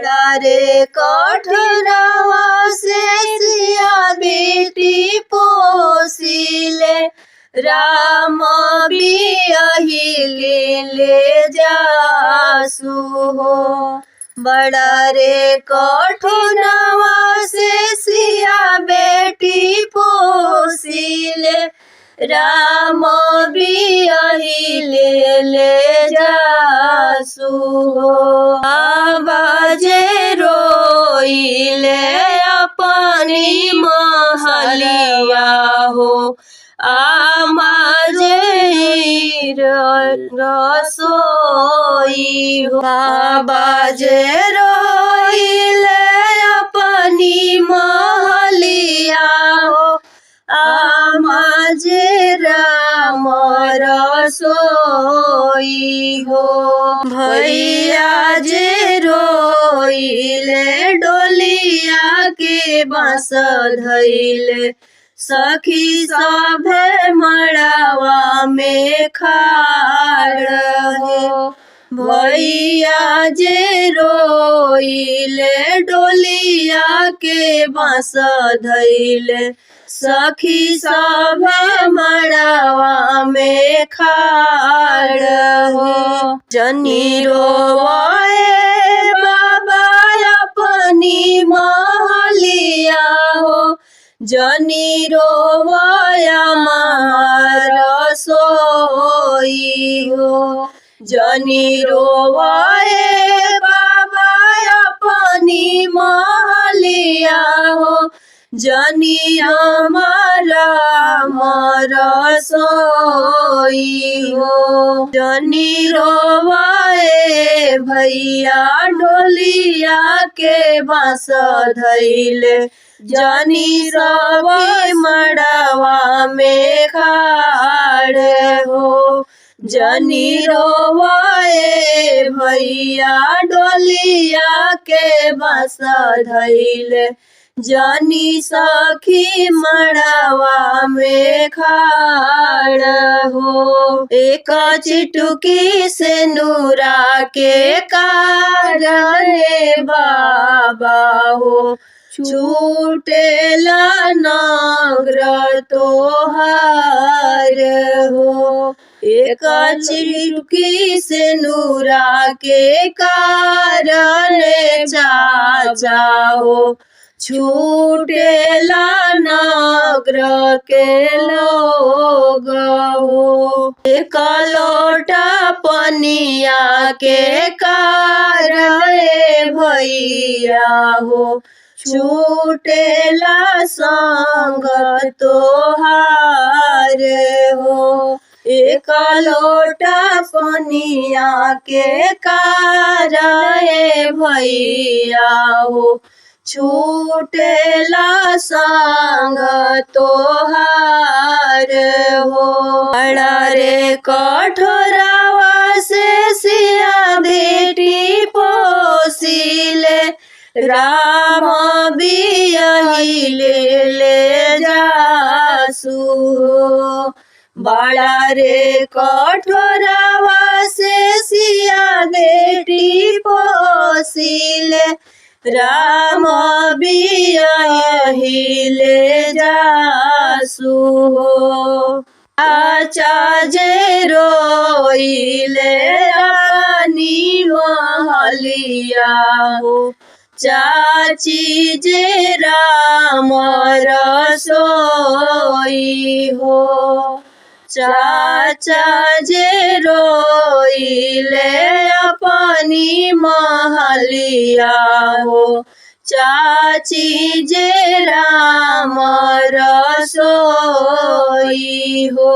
रे कठरवा से सिया बेटी पोसिले राम बियहिले ले जासु हो। बड़ा रे कठरवा से सिया बेटी पोसिले राम बियहिले ले जासु हो। बाजे रोइले अपनी महलिया हो आमाजे रसोई हो। बाजे रोइले अपनी महलिया हो आमाजे राम रसोई हो। भैया जे रोइले डोलिया के बाँस धइले सखी सभे मड़ावा में खाड़ हो। भैया जे रोइले डोलिया के बाँस धइले सखी सभे मड़ावा में खाड़ हो। जनी रोवाए बाबा अपनी महलिया हो जनी रोवाया रसोई हो। जनी रोवाए बाबा अपनी महलिया हो जनी हमारा रसोई हो। जनी रोवाए भैया डोलिया के बाँस धइले जनी सभी मड़ावा में खाड़ हो। जनी रोवाए भैया डोलिया के बाँस धइले जनी सखी मड़ावा में खाड़ हो। एक चिटुकी से नूरा के कारण बाबा हो छूटेला नगर तोहार हो। एक चिटुकी से नूरा के कारण चाचा हो छूटेला नगर के लोग हो। एक लोटा पनिया के कारण भैया हो छूटेला संग तोहार हो। एक लोटा पनिया के कारण भैया हो छूटेला संग तोहार हो। बड़ा रे कठरवा से सिया बेटी पोसिले राम बियहिले ले जासु हो। बड़ा रे कठरवा से सिया बेटी पोसिले राम बियहिले जासु हो। चाचा जे रोइले रानी महलिया हो चाची जे राम रसोई हो। चाचा जे रोइले अपनी महलिया हो चाची जे राम रसोई हो।